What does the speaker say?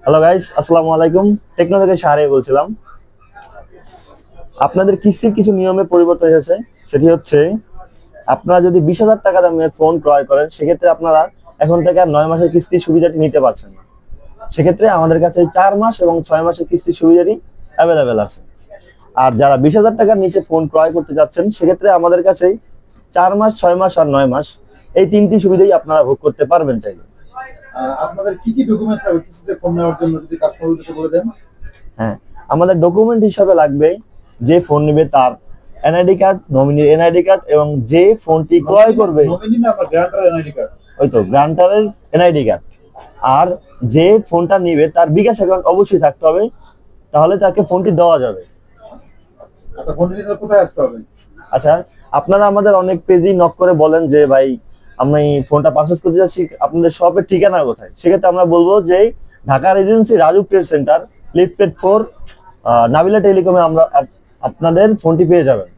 Hello guys, আসসালামু আলাইকুম। Techno থেকে শাহরে বলছিলাম। আপনাদের কিস্তির কিছু নিয়মে পরিবর্তন এসেছে। সেটি হচ্ছে, আপনারা যদি 20,000 টাকা দামের ফোন ক্রয় করেন, সেক্ষেত্রে আপনারা এখন থেকে আর 9 মাসের কিস্তির সুবিধাটি নিতে পারছেন না। সেক্ষেত্রে আমাদের কাছে 4 মাস এবং 6 মাসের কিস্তির সুবিধাটি অ্যাভেলেবেল আছে। আর যারা 20,000 টাকার নিচে ফোন ক্রয় করতে যাচ্ছেন, সেক্ষেত্রে আমাদের কাছে 4 মাস, 6 মাস আর 9 মাস এই তিনটি সুবিধাই আপনারা ভোগ করতে পারবেন চাইলে। আপনাদের কি কি ডকুমেন্টস লাগবে কিস্তিতে ফোন নেওয়ার জন্য যদি কাস্টমার উদ্দেশ্যে বলে দেন? হ্যাঁ, আমাদের ডকুমেন্ট হিসাবে লাগবে যে ফোন নেবে তার এনআইডি কার্ড, নমিনির এনআইডি কার্ড, এবং যে ফোনটি ক্রয় করবে নমিনি না আপনার গ্রান্টার এনআইডি কার্ড? ওই তো গ্রান্টারের এনআইডি কার্ড। আর যে ফোনটা নিবে তার বিকাশ অ্যাকাউন্ট অবশ্যই থাকতে হবে, তাহলে তাকে ফোনটি দেওয়া যাবে। আচ্ছা, ফোনটি নিতে কোথায় আসতে হবে? আচ্ছা, আপনারা আমাদের অনেক পেজেই নক করে বলেন যে ভাই, আমি ফোনটা পারচেজ করতে যাচ্ছি, আপনাদের শপের ঠিকানা কোথায়? সেক্ষেত্রে আমরা বলবো যে ঢাকার agency Raju trade centre, lifted 4, Nabila টেলিকমে আমরা আপনাদের ফোনটি পেয়ে যাবেন।